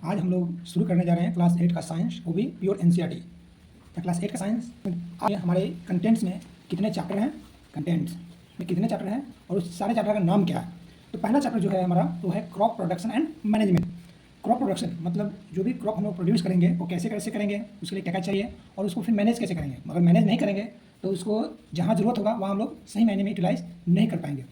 आज हम लोग शुरू करने जा रहे हैं क्लास 8 का साइंस, वो भी प्योर एनसीईआरटी। तो क्लास 8 का साइंस आज हमारे कंटेंट्स में कितने चैप्टर हैं, कंटेंट्स में कितने चैप्टर हैं और उस सारे चैप्टर का नाम क्या है। तो पहला चैप्टर जो है हमारा वो है crop production and management. Crop production मतलब जो भी क्रॉप हम लोग प्रोड्यूस करेंगे वो कैसे कैसे करेंगे, उसके लिए क्या क्या चाहिए और उसको फिर मैनेज कैसे करेंगे। अगर मैनेज नहीं करेंगे तो उसको जहाँ ज़रूरत होगा वहाँ हम लोग सही मायने में यूटिलाइज नहीं कर पाएंगे।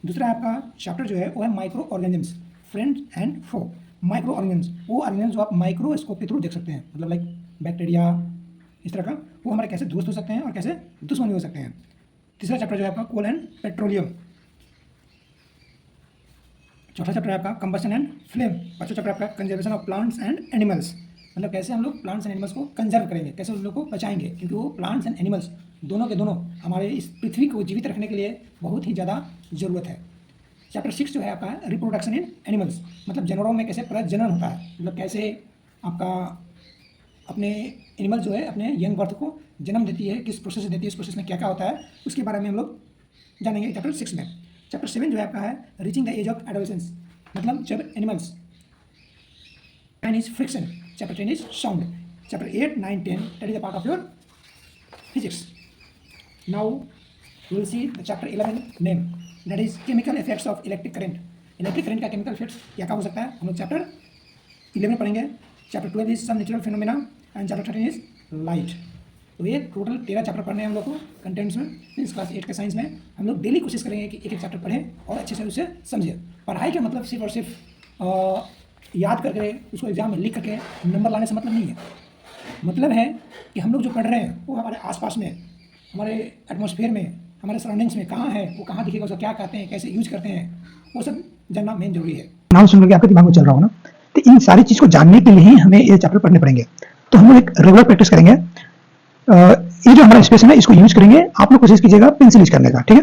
दूसरा आपका चैप्टर जो है वो है micro organisms, friends and foe. Micro organisms वो ऑर्गेनिजम्स जो आप माइक्रोस्कोप के थ्रू देख सकते हैं, मतलब लाइक बैक्टीरिया इस तरह का, वो हमारे कैसे दोस्त हो सकते हैं और कैसे दुश्मन भी हो सकते हैं। तीसरा चैप्टर जो है आपका कोल एंड पेट्रोलियम। चौथा चैप्टर है आपका कंबशन एंड फ्लेम। पांचवा चैप्टर आपका conservation of plants and animals, मतलब कैसे हम लोग प्लांट्स एंड एनिमल्स को कंजर्व करेंगे, कैसे उन लोगों को बचाएंगे, क्योंकि वो प्लांट्स एंड एनिमल्स दोनों के दोनों हमारे इस पृथ्वी को जीवित रखने के लिए बहुत ही ज़्यादा ज़रूरत है। चैप्टर 6 जो है आपका रिप्रोडक्शन इन एनिमल्स, मतलब जानवरों में कैसे प्रजनन होता है, मतलब कैसे आपका अपने एनिमल जो है अपने यंग बर्थ को जन्म देती है, किस प्रोसेस से देती है, इस प्रोसेस में क्या क्या होता है, उसके बारे में हम लोग जानेंगे चैप्टर 6 में। चैप्टर 7 जो है आपका है reaching the age of adolescence, मतलब जब animals. 9 is friction, chapter 10 is sound, chapter 8, 9, 10 that is a part of your physics. Now we will see the chapter 11 name, that is chemical effects of electric current. Electric current का chemical effects क्या क्या हो सकता है हम लोग chapter 11 पढ़ेंगे। Chapter 12 is some natural phenomena and chapter 13 is light. तो ये टोटल 13 चैप्टर पढ़ने हैं हम लोग को कंटेंट्स में। इस क्लास 8 के साइंस में हम लोग डेली कोशिश करेंगे कि एक एक चैप्टर पढ़ें और अच्छे से उसे समझें। पढ़ाई का मतलब सिर्फ और सिर्फ याद करके उसको एग्जाम में लिख करके नंबर लाने से मतलब नहीं है। मतलब है कि हम लोग जो पढ़ रहे हैं वो हमारे आसपास में, हमारे एटमॉस्फेयर में, हमारे सराउंडिंग्स में कहाँ है, वो कहाँ दिखेगा, उसको क्या कहते हैं, कैसे यूज करते हैं, वो सब जानना मेन जरूरी है। नाम सुन के आपके दिमाग में चल रहा हो ना, तो इन सारी चीज को जानने के लिए ही हमें ये चैप्टर पढ़ने पड़ेंगे। तो हम लोग एक रेगुलर प्रैक्टिस करेंगे। ये जो हमारा स्पेस है ना, इसको यूज करेंगे। आप लोग कोशिश कीजिएगा पेंसिल यूज करने का, ठीक है,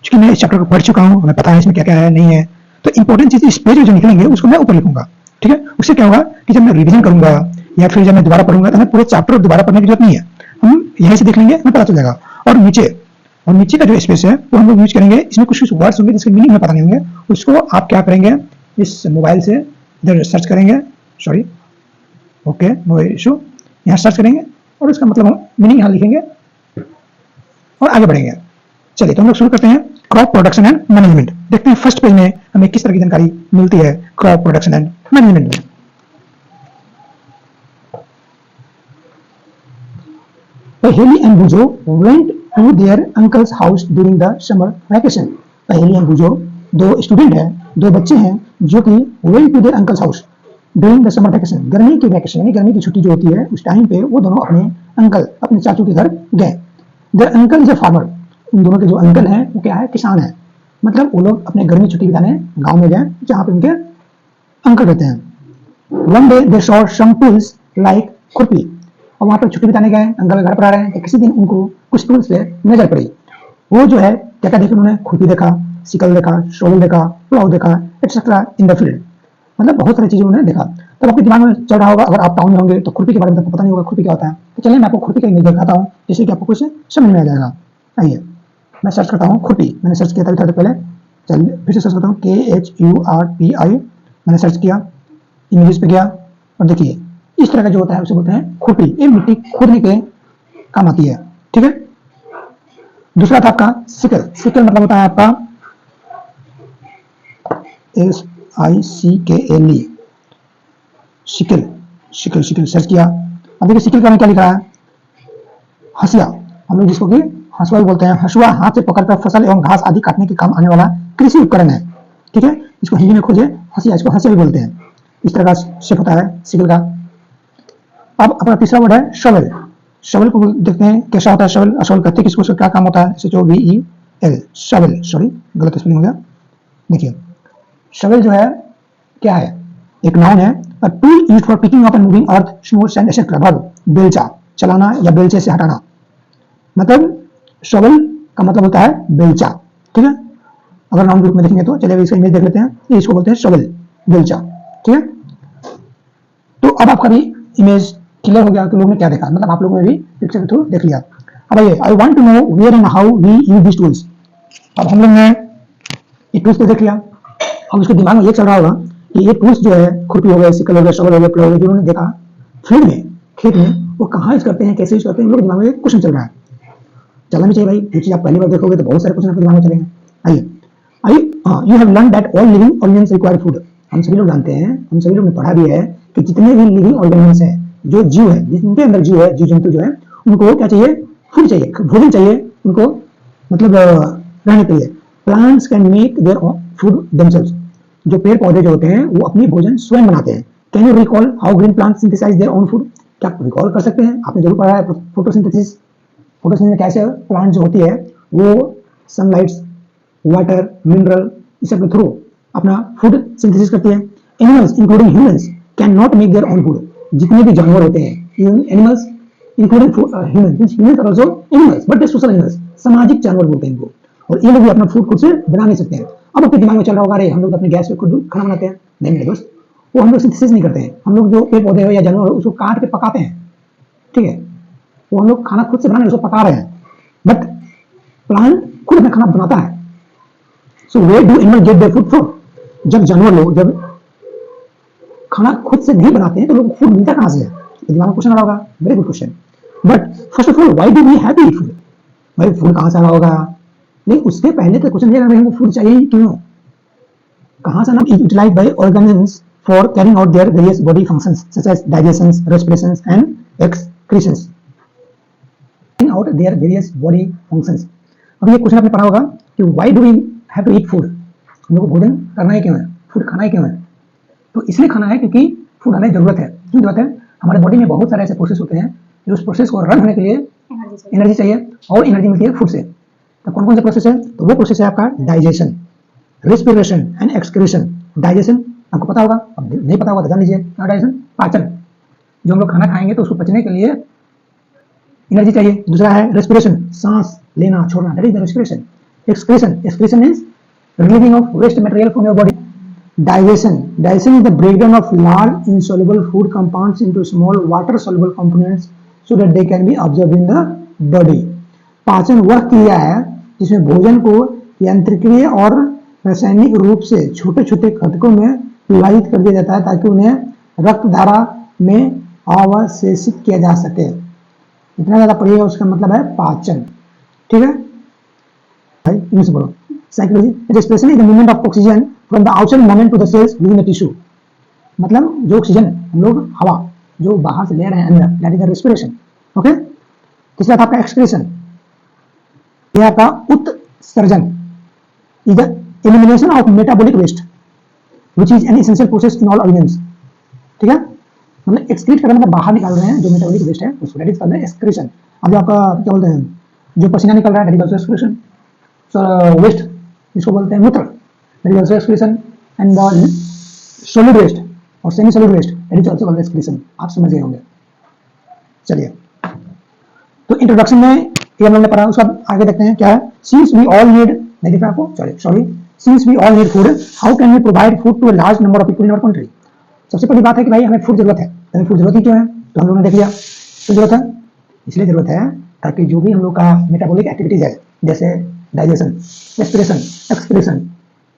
क्योंकि मैं इस चैप्टर को पढ़ चुका हूँ, हमें पता है इसमें क्या क्या है नहीं है। तो इंपॉर्टेंट चीज इस पेज में जो निकलेंगे उसको मैं ऊपर लिखूंगा, ठीक है। उससे क्या होगा कि जब मैं रिविजन करूंगा या फिर जब मैं दोबारा पढ़ूंगा तो हमें पूरे चैप्टर दोबारा पढ़ने की जरूरत नहीं है, हम यहीं से देख लेंगे, हमें पता चल जाएगा। और नीचे का जो स्पेस है वो हम लोग यूज करेंगे। इसमें कुछ कुछ वर्ड्स होंगे जिसके मीनिंग हमें पता नहीं होंगे, उसको आप क्या करेंगे, इस मोबाइल से इधर सर्च करेंगे, सॉरी ओके नो इशू, यहाँ सर्च करेंगे और उसका मतलब मीनिंग यहाँ लिखेंगे और आगे बढ़ेंगे। चलिए तो हम लोग शुरू करते हैं क्रॉप प्रोडक्शन एंड मैनेजमेंट। देखते हैं फर्स्ट पेज में हमें किस तरह की जानकारी मिलती है क्रॉप प्रोडक्शन एंड मैनेजमेंट में। Paheli and Bujho went to their uncle's house during the summer vacation. Paheli and Bujho दो स्टूडेंट हैं, दो बच्चे हैं जो कि went to their uncle's house during the summer vacation, गर्मी की वैकेशन यानी गर्मी की छुट्टी जो होती है उस टाइम पे वो दोनों अपने अंकल, अपने चाचू के घर गए। There uncle is a farmer, उन दोनों के जो अंकल हैं वो क्या है, किसान है। मतलब वो लोग अपने गर्मी छुट्टी बिताने गाँव में गए जहाँ पे उनके अंकल रहते हैं। One day they saw some tools like खुरपी, और वहाँ पर छुट्टी बिताने गए, अंकल घर पर आ रहे हैं, तो किसी दिन उनको कुछ टूल्स पे नजर पड़ी। वो जो है क्या क्या देखा उन्होंने, खुरपी देखा, सिकल देखा, शोल देखा, प्लाउ देखा, एक्सेट्रा इन द फील्ड, मतलब बहुत सारी चीजें उन्होंने देखा। तब आपके दिमाग में चल रहा होगा, अगर आप टाउन में होंगे तो खुरपी के बारे में आपको पता नहीं होगा खुरपी क्या होता है। तो चलिए मैं आपको खुरपी का इमेज दिखाता हूँ जिससे कि आपको कुछ समझ में आ जाएगा। आइए मैं सर्च करता हूँ खुरपी, मैंने सर्च किया था थोड़ी पहले, चलिए फिर से सर्च करता हूँ KHURPI, मैंने सर्च किया, इमेजेस पे गया और देखिए इस तरह का जो होता है उसे बोलते हैं खुरपी। ये मिट्टी खोदने के काम आती है, ठीक है। दूसरा था आपका सिकल। सिकल मतलब होता है आपका SICKL, sickle, sickle sickle search किया। अब देखिए सिकल का क्या लिखा है, हसिया, हम लोग जिसको कि हसुआ भी बोलते हैं। हसुआ हाथ से पकड़कर फसल एवं घास आदि काटने के काम आने वाला कृषि उपकरण है, ठीक है। इसको हिंदी में खोजे हसिया, इसको हसिया भी बोलते हैं। इस तरह का शेप होता है सिकल का। अब अपना तीसरा वर्ड है शवल। शवल को देखते हैं कैसा होता है शवल, शवल कहते हैं किसको, उसका क्या काम होता है, SHOVEL, शवल, सॉरी गलत स्पेलिंग हो गया। देखिए शवल जो है क्या है, एक नाउन है, a tool used for picking up and moving earth, snow, sand etcetera. Verb बेलचा, चलाना या बेलचे से हटाना, मतलब शवल का मतलब होता है बेलचा, ठीक है। अगर नाउन ग्रुप में देखेंगे तो चलिए इसका इमेज देख लेते हैं, इसको बोलते हैं शवल, बेलचा, ठीक है। तो अब आपका भी इमेज क्लियर हो गया कि लोगों ने क्या देखा, मतलब आप लोगों ने भी पिक्चर के थ्रू देख लिया। अब आइए, I want to know where and how we use this tools. अब हम लोग ने ये टूल्स को देख लिया, अब उसके दिमाग में ये चल रहा होगा कि ये टूल्स जो है, खुरपी हो गए, सिकल हो गया, शॉवल हो गया, प्लाऊ हो गया, जो उन्होंने देखा फील्ड में, खेत में, वो कहाँ यूज करते हैं, कैसे यूज करते हैं, हम लोग दिमाग में क्वेश्चन चल रहा है। चलना भी चाहिए भाई, ये चीज आप पहली बार देखोगे तो बहुत सारे क्वेश्चन आपके दिमाग में चलेंगे। आइए आइए, हाँ, you have learn that all living organisms require food. हम सभी लोग जानते हैं, हम सभी लोग ने पढ़ा भी है कि जितने भी लिविंग ऑर्गेनिम्स हैं, जो जीव है, जिनके अंदर जीव है, जीव जंतु जो है, उनको क्या चाहिए, फूड चाहिए, भोजन चाहिए उनको, मतलब रहने के लिए। Plants can make their food themselves. जो पेड़ पौधे जो होते हैं वो अपनी भोजन स्वयं बनाते हैं। Can you recall how green plants synthesize their own food? क्या आप रिकॉल कर सकते हैं? आपने जरूर पढ़ा है फोटोसिंथेसिस। फोटोसिंथेसिस कैसे प्लांट जो होती है वो सनलाइट्स, वाटर, मिनरल, इस सब के थ्रू अपना फूड सिंथेसिस करती है। Animals including humans can not make their own food. जितने भी जानवर होते हैं, animals including humans are also animals, but they social animals, सामाजिक जानवर बोलते हैं इनको, और ये लोग भी अपना फूड खुद से बना नहीं सकते हैं। अब आपके दिमाग में चल रहा होगा, अरे हम लोग अपने गैस पे खुद खाना बनाते हैं। नहीं मेरे दोस्त, वो हम लोग सिंथेसिस नहीं करते हैं। हम लोग जो पेड़ पौधे हो या जानवर हो उसको काट के पकाते हैं, ठीक है, वो हम लोग खाना खुद से बना रहे हैं, उसको पका रहे हैं, बट प्लांट खुद अपना खाना बनाता है। So where do animal get their food from? जब जानवर लोग जब खाना खुद से नहीं बनाते हैं तो लोग फूड मिलता कहां से है? दिमाग में क्वेश्चन आ रहा होगा, very good question. But first of all, why do we have to eat food? भाई फूड कहां से आ रहा होगा? नहीं, उसके पहले तो क्वेश्चन ये कर रहे हैं, फूड चाहिए ही क्यों? कहां से ना utilize by organisms for carrying out their various body functions such as digestion, respiration and excretions. Carrying out their various body functions. अब ये क्वेश्चन आपने पढ़ा होगा कि why do we have to eat food? हम लोग को भोजन करना ही क्यों है, फूड खाना ही क्यों है? तो इसलिए खाना है क्योंकि फूड हमें जरूरत है। क्यों जरूरत है? हमारे बॉडी में बहुत सारे ऐसे प्रोसेस होते हैं जो उस प्रोसेस को रन होने के लिए एनर्जी चाहिए, और एनर्जी मिलती है फूड से। तो कौन कौन से प्रोसेस है? तो वो प्रोसेस है आपका digestion, respiration and excretion. Digestion आपको पता होगा, अब नहीं पता होगा तो जान लीजिए क्या डाइजेशन, पाचन। जो हम लोग खाना खाएंगे तो उसको पचने के लिए एनर्जी चाहिए। दूसरा है रेस्पिरेशन, सांस लेना छोड़ना, that is the respiration. Excretion, excretion means relieving of waste material from your body. Digestion. Digestion is the breakdown of large insoluble food compounds into small water soluble components so that they can be absorbed in the body. पाचन वह क्रिया है जिसमें भोजन को यांत्रिकीय और रासायनिक रूप से छोटे छोटे घटकों में विभाजित कर दिया जाता है ताकि उन्हें रक्त धारा में अवशेषित किया जा सके। इतना ज्यादा पढ़िएगा, उसका मतलब है पाचन, ठीक है भाई, इनसे बोलो। Psychology, respiration is the movement of oxygen from the outside movement to the cells with the tissue. मतलब जो ऑक्सीजन हम लोग हवा जो बाहर से ले रहे हैं अंदर, that is the respiration, okay. तीसरा था आपका एक्सक्रीशन, यह आपका उत्सर्जन is the elimination of metabolic waste which is an essential process in all organs, ठीक है। मतलब एक्सक्रीट करना मतलब बाहर निकाल रहे हैं जो मेटाबॉलिक वेस्ट है उसको, दैट इज कॉल्ड एक्सक्रीशन। अब जो आपका क्या बोलते हैं, जो पसीना निकल रहा है that is also excretion. So waste इसको बोलते हैं मूत्र, that is also excretion. And the solid waste और semi solid waste that is also called excretion. आप समझ गए होंगे। चलिए, तो इंट्रोडक्शन में ये हमने पढ़ा, उसका आगे देखते हैं क्या है। सिंस वी ऑल नीड, नहीं दिख रहा आपको, चलिए sorry. Since we all need food, how can we provide food to a large number of people in our country? सबसे पहली बात है कि भाई हमें फूड जरूरत है। हमें फूड जरूरत ही क्यों है? तो हम लोगों ने देख लिया क्यों जरूरत है। इसलिए जरूरत है ताकि जो भी हम लोग का मेटाबॉलिक एक्टिविटीज है, जैसे डाइजेशन, रेस्पिरेशन, एक्सक्रीशन,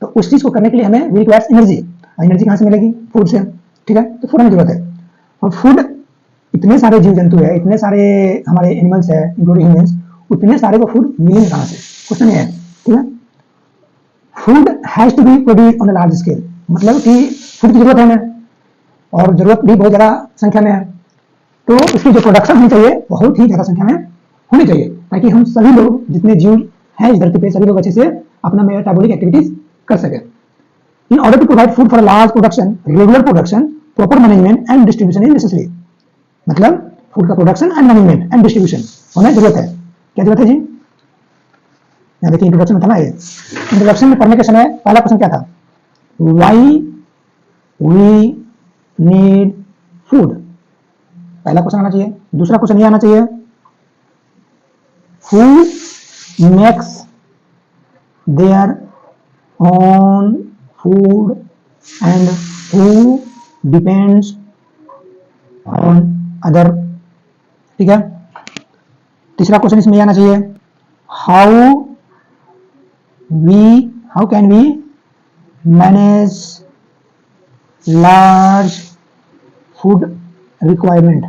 तो उस चीज को करने के लिए हमें वी रिक्वायर्स एनर्जी। एनर्जी कहाँ से मिलेगी? फूड से, ठीक है। तो फूड हमें जरूरत है। और फूड, इतने सारे जीव जंतु है, इतने सारे हमारे एनिमल्स है इंक्लूडिंग ह्यूमंस, उतने सारे को फूड मिलेंगे कहाँ से? क्वेश्चन ये है, ठीक है। Food has to be produced on a large scale, मतलब कि फूड की जरूरत है हमें और जरूरत भी बहुत ज्यादा संख्या में है, तो उसकी जो प्रोडक्शन होनी चाहिए बहुत ही ज्यादा संख्या में होनी चाहिए ताकि हम सभी लोग जितने जीव हैं इस धरती पे सभी लोग अच्छे से अपना मेटाबॉलिक एक्टिविटीज कर सके। In order to provide food for large production, regular production, proper management and distribution is necessary. मतलब फूड का production and management and distribution होना जरूरत है। क्या जरूरत है जी? यहाँ देखिए इंट्रोडक्शन में था ना, ये इंट्रोडक्शन में पढ़ने के समय पहला क्वेश्चन क्या था? व्हाई वी नीड फूड, पहला क्वेश्चन आना चाहिए। दूसरा क्वेश्चन ये आना चाहिए, who makes their own food and who depends on other, ठीक है। तीसरा क्वेश्चन इसमें आना चाहिए, how can we manage large food requirement.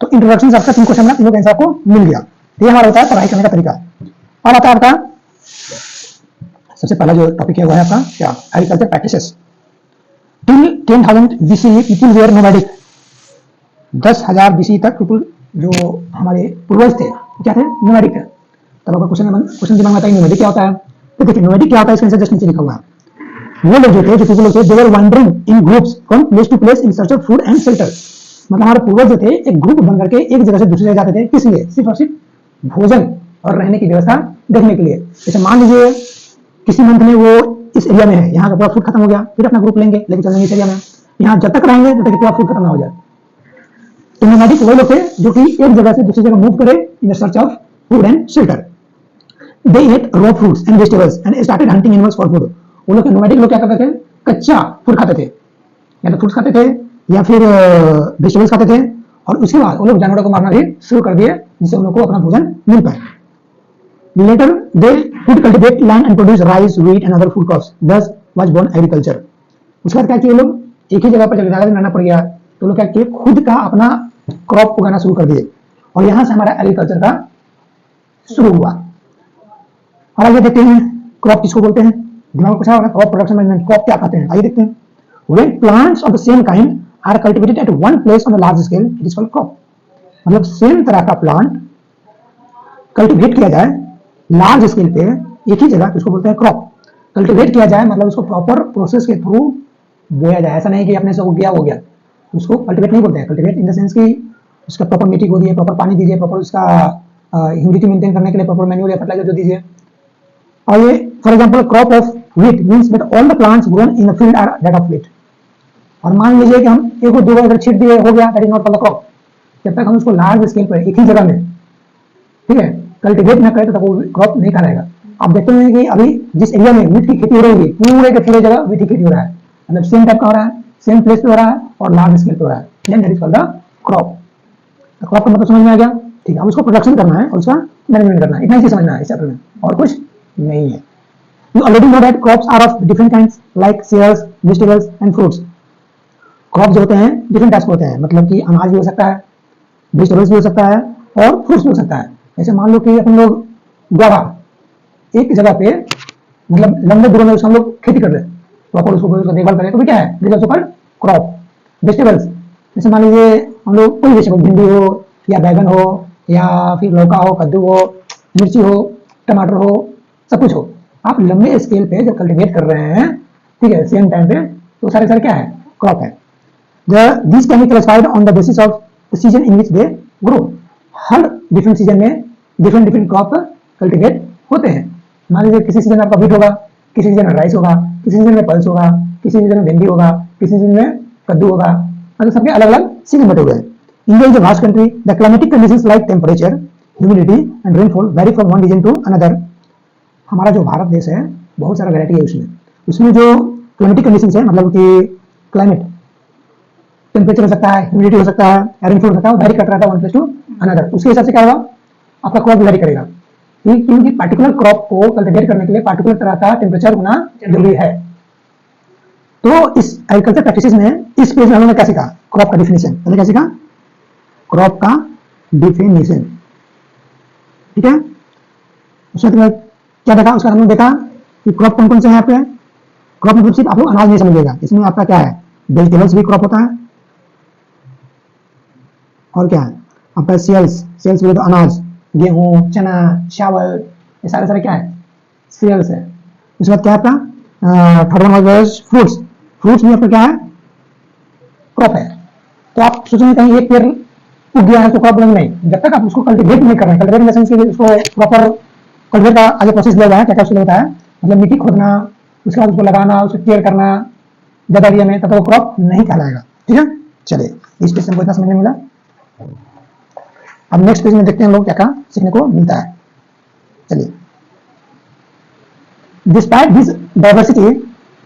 तो इंट्रोडक्शन आपका 3 क्वेश्चन में 3 आंसर आपको मिल गया। ये हमारा होता है पढ़ाई करने का तरीका। और आता है आपका सबसे पहला जो टॉपिक है वो है आपका क्या, agriculture practices. Till 10,000 BCE people were nomadic. 10,000 BCE तक पीपल जो हमारे पूर्वज थे क्या थे, नोमैडिक थे। तब आपका क्वेश्चन दिमाग में आता है नोमैडिक क्या होता है। तो देखिए नोमैडिक क्या होता है, इसके आंसर जस्ट नीचे लिखा हुआ है। वो लोग जो थे, जो पीपल लोग थे, they were wandering in groups from place to place in search of food and shelter. मतलब हमारे पूर्वज जो थे एक ग्रुप बन करके एक जगह से दूसरी जगह जाते थे, किस लिए, सिर्फ और सिर्फ भोजन और रहने की व्यवस्था देखने के लिए। जैसे मान लीजिए किसी मंथ में वो इस एरिया में है, यहाँ का पूरा फूड खत्म हो गया, फिर अपना ग्रुप लेंगे लेके चलेंगे इस एरिया में, यहाँ जब तक रहेंगे जब तक पूरा फूड खत्म ना हो जाए। तो नोमैडिक वो लोग थे जो कि एक जगह से दूसरी जगह मूव करे इन search of food and shelter. They ate raw fruits and vegetables and started hunting animals for food. वो लोग नोमैडिक लोग क्या करते थे, कच्चा फूड खाते थे, या तो फ्रूट्स खाते थे या फिर वेजिटेबल्स खाते थे, और उसके बाद वो लोग जानवरों को मारना भी शुरू कर दिए जिससे उन लोग को अपना भोजन मिल पाए। Later they could cultivate land and produce rice, wheat and other food crops. Thus was born agriculture. उसके बाद क्या किए लोग, एक ही जगह पर जब ज्यादा दिन रहना पड़ गया तो लोग क्या किए, खुद का अपना क्रॉप उगाना शुरू कर दिए, और यहाँ से हमारा एग्रीकल्चर का शुरू हुआ। और आइए देखते हैं क्रॉप किसको बोलते हैं। दिमाग में पूछा होगा क्रॉप प्रोडक्शन मैनेजमेंट, क्रॉप क्या कहते हैं, आइए देखते हैं। When plants of the same kind are cultivated at one place on a large scale, it is called crop. मतलब सेम तरह का प्लांट कल्टीवेट किया जाए लार्ज स्केल पे एक ही जगह, तो उसको बोलते हैं क्रॉप। कल्टीवेट किया जाए मतलब उसको प्रॉपर प्रोसेस के थ्रू बोया जाए, ऐसा नहीं कि अपने से हो गया, उसको कल्टीवेट नहीं बोलते हैं। कल्टीवेट इन द सेंस कि उसका प्रॉपर मिट्टी को दिए, प्रॉपर पानी दीजिए, प्रॉपर उसका ह्यूमिडिटी मेंटेन करने के लिए प्रॉपर मैन्यूर या फर्टिलाइजर जो दीजिए। और ये for example crop of wheat means that all the plants grown in a field are that of wheat. और मान लीजिए कि हम एक और दो बार अगर छींट दिए हो गया, that is not for the crop. जब तक हम उसको लार्ज स्केल पर एक ही जगह में, ठीक है, कल्टीवेट न करें तो तब वो क्रॉप नहीं कहलाएगा। आप देखते हैं कि अभी जिस एरिया में व्हीट की खेती हो रही है, पूरे के पूरे जगह व्हीट की खेती हो रहा है, मतलब सेम टाइप का हो रहा है, सेम प्लेस पे हो रहा है और लार्ज स्केल पे हो रहा है, then that is called the crop. तो क्रॉप का मतलब समझ में आ गया, ठीक है। अब उसको प्रोडक्शन करना है और उसका मैनेजमेंट करना है, इतना ही समझना है इस चैप्टर में, और कुछ नहीं है। You already know that crops are of different kinds like cereals, vegetables and fruits. Crop जो होते हैं डिफरेंट टाइप्स के होते हैं, मतलब कि अनाज भी हो सकता है, वेजिटेबल्स भी हो सकता है और फ्रूट्स भी हो सकता है। जैसे मान लो कि अपन लोग गुआवा एक जगह पे मतलब लंबे दूरों में उसका हम लोग खेती कर रहे हैं, प्रॉपर उसको देखभाल करें तो भी क्या है, this also called crop. Vegetables जैसे मान लीजिए हम लोग कोई वेजिटेबल, भिंडी हो या बैगन हो या फिर लौका हो, कद्दू हो, मिर्ची हो, टमाटर हो, सब कुछ हो, आप लंबे स्केल पे जब कल्टीवेट कर रहे हैं, ठीक है, सेम टाइम पे, तो सारे सारे क्या है, क्रॉप है। These can be classified on the basis of the season in which they grow. Her different season में डिफरेंट डिफरेंट क्रॉप कल्टीवेट होते हैं। मान लीजिए किसी सीजन में आपका व्हीट होगा, किसी सीजन में राइस होगा, किसी सीजन में पल्स होगा, किसी सीजन में भिंडी होगा, किसी सीजन में कद्दू होगा, मतलब सबके अलग अलग सीजन बटे हुए हैं। India is a vast country, the climatic conditions like temperature, humidity and rainfall vary from one region to another. हमारा जो भारत देश है बहुत सारा वैरायटी है उसमें जो क्लाइमेटिक कंडीशंस है, मतलब कि क्लाइमेट, टेम्परेचर हो सकता है, ह्यूमिडिटी हो सकता है, रेनफॉल हो सकता है, वो वेरी करता रहता है वन प्लेस टू अनदर। उसके हिसाब से क्या होगा, आपका क्रॉप वेरी करेगा, क्योंकि पार्टिकुलर क्रॉप को कल्टीवेट करने के लिए पार्टिकुलर तरह का टेम्परेचर होना जरूरी है। तो इस एग्रीकल्चर प्रैक्टिसेस में इस पेज में हमने क्या सीखा, क्रॉप का डिफिनेशन, पहले क्या सीखा, क्रॉप का डिफिनेशन, ठीक है। उसके बाद क्या देखा, उसका हमने देखा कि क्रॉप कौन कौन से हैं आपके। क्रॉप मतलब सिर्फ आप लोग अनाज नहीं समझिएगा, इसमें आपका क्या है, वेजिटेबल्स भी क्रॉप होता है, और क्या है आपका सेल्स भी, तो अनाज, गेहूं, चना, चावल, ये सारे सारे क्या है, सेल्स है। उसके बाद क्या है आपका third one was fruits. Fruits में आपका क्या है, क्रॉप है। तो आप सोचेंगे कहीं एक पेड़ उग गया है तो क्रॉप नहीं, जब तक आप उसको कल्टीवेट नहीं कर रहे हैं, कल्टीवेट इन द सेंस कि उसको प्रॉपर कल्टीवेट का आगे प्रोसेस लिया हुआ है, क्या क्या उसको होता है, मतलब मिट्टी खोदना, उसके बाद उसको लगाना, उसको केयर करना ज्यादा एरिया में, तब वो क्रॉप नहीं कहलाएगा, ठीक है। चलिए इस क्वेश्चन को इतना समझने मिला। अब नेक्स्ट पेज में देखते हैं हम लोग क्या क्या सीखने को मिलता है। चलिए, despite this diversity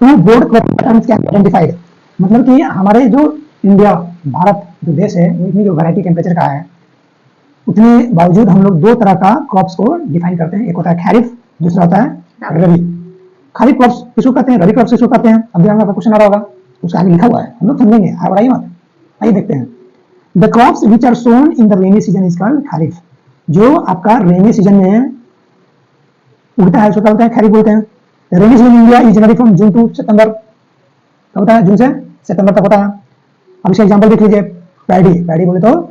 two broad crop patterns can be identified. मतलब कि हमारे जो इंडिया, भारत जो देश है, इतनी जो वैरायटी टेम्परेचर का है, उतने बावजूद हम लोग दो तरह का क्रॉप्स को डिफाइन करते हैं। एक होता है खैरिफ, दूसरा होता है रबी। खरीफ क्रॉप्स किसको कहते हैं, रबी क्रॉप्स किसको कहते हैं, अभी आपका क्वेश्चन आ रहा होगा, उसका आगे लिखा हुआ है, हम लोग समझेंगे, आप बताइए मत। आइए देखते हैं। The crops which are sown in the rainy season is called kharif. जो आपका रेनी सीजन में उगता है उसको क्या बोलते हैं, खरीफ बोलते हैं। Rainy season India is January from June to September, क्या होता है, जून से सितंबर तक होता है। अब इसका एग्जांपल देख लीजिए, पैडी, पैडी बोले तो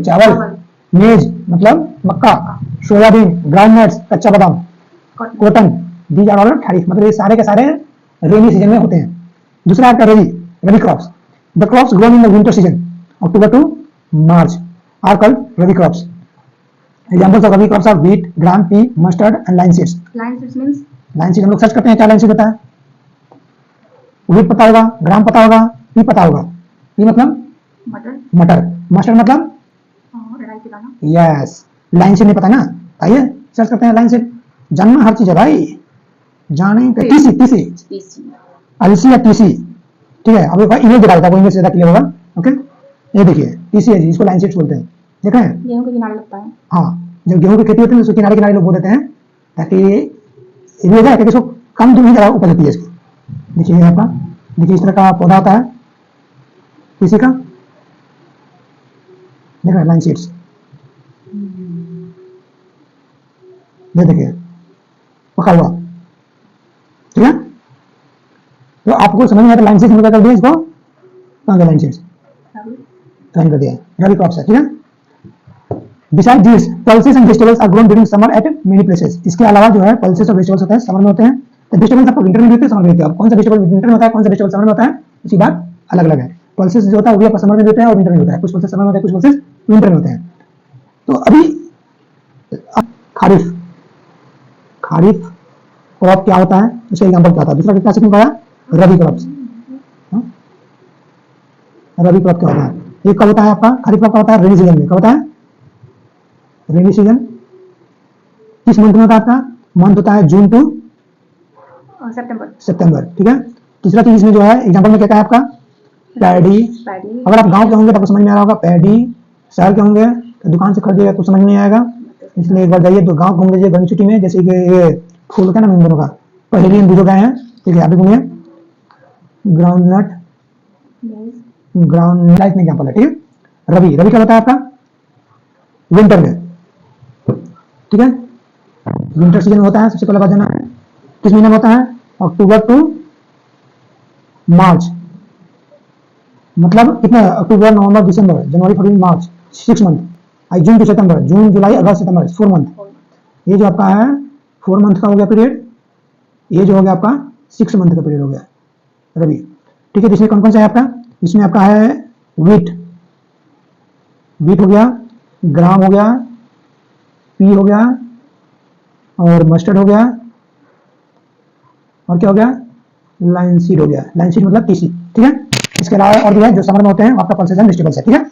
चावल, मेज मतलब मक्का, सोयाबीन, ग्राउंडनट्स कच्चा बादाम, कॉटन, दीज आर ऑल खरीफ, मतलब ये सारे के सारे रेनी सीजन में होते हैं। दूसरा आपका rabi, rabi crops. The crops grown in the winter season October to March are called rabi crops. Examples of rabi crops are wheat, gram, pea, mustard and line seeds. Line seeds means line seed हम लोग search करते हैं, क्या line seed होता है, wheat पता होगा, ग्राम पता होगा, पी पता होगा। पी मतलब मटर, मटर, मस्टर्ड मतलब राई के दाना, यस। लाइन सीड नहीं पता ना, आइए सर्च करते हैं लाइन सीड। जानना हर चीज है भाई, जाने का। टीसी, टीसी, टीसी, अलसी या टीसी, ठीक है। अब एक बार इमेज दिखा देता हूं, वो इमेज से ज्यादा क्लियर होगा। ओके, ये देखिए टीसी है जी, इसको लाइन सीड्स बोलते हैं, देखा है। गेहूं के किनारे लगता है। हाँ, जब गेहूं की खेती होती है तो किनारे किनारे लोग बो देते हैं, ताकि इमेज है कि इसको कम दूरी ज्यादा उपज होती है इसकी। देखिए आपका, देखिए इस तरह का पौधा होता है टीसी का, देख रहे हैं लाइन सीड्स, ये देखिए पका हुआ, ठीक है। तो आपको समझ में आया, लाइन सीड्स हम क्या कर दिया इसको, कहाँ गया लाइन सीड्स, साइन कर दिया, रबी क्रॉप्स है, ठीक है। Besides these, pulses and vegetables are grown during summer at many places. इसके अलावा जो है pulses और vegetables होते हैं समर में होते हैं। तो vegetables आपको विंटर में भी होते हैं, समर में होते हैं। अब कौन सा vegetable विंटर में होता है, कौन सा vegetable समर में होता है, इसी बात अलग अलग है। pulses जो होता है वो भी आपका समर में भी होता है और विंटर में होता है, कुछ pulses समर में होते हैं, कुछ pulses विंटर में होते हैं। तो अभी खरीफ, खरीफ क्रॉप क्या होता है, उसका एग्जाम्पल क्या होता है। दूसरा क्या सीखने को आया, रबी क्रॉप्स। रबी क्रॉप क्या होता है, ये कब होता है आपका, खरीफ क्रॉप का होता है रेनी सीजन में। कब होता है, रेनी सीजन किस मंथ में होता है आपका, मंथ होता है जून टू सितंबर, सितंबर, ठीक है। तीसरा चीज इसमें जो है एग्जांपल में क्या है आपका, पैडी। पैडी, अगर आप गांव के होंगे तो आपको समझ में आ रहा होगा, पैडी। शहर के होंगे तो दुकान से खरीदिएगा तो समझ में नहीं आएगा, इसलिए एक बार जाइए तो गाँव घूम लीजिए गर्मी छुट्टी में। जैसे कि ये फूल का नाम इन दोनों का, पहली इन बीजों का है, ठीक है। आप भी घूमिए, ग्राउंडनट, ग्राउंड लाइट एग्जाम्पल है, ठीक है। रबी, रबी क्या होता है आपका, विंटर में, ठीक है। विंटर सीजन होता है, सबसे पहले बात जाना किस महीने में होता है, अक्टूबर टू मार्च, मतलब कितना, अक्टूबर, नवंबर, दिसंबर, जनवरी, फरवरी, मार्च, 6 मंथ। जून टू सितंबर, जून, जुलाई, अगस्त, सितंबर, 4 मंथ। ये जो आपका है 4 मंथ का हो गया पीरियड, ये जो हो गया आपका 6 मंथ का पीरियड हो गया रबी, ठीक है। इसमें कौन कौन सा है आपका, इसमें आपका है व्हीट, व्हीट हो गया, ग्राम हो गया, पी हो गया, और मस्टर्ड हो गया, और क्या हो गया, लाइन सीड हो गया। लाइन सीड मतलब टीसी, ठीक है। इसके अलावा और भी है जो समर में होते हैं, आपका पल्सेस एंड वेजिटेबल्स है, ठीक है।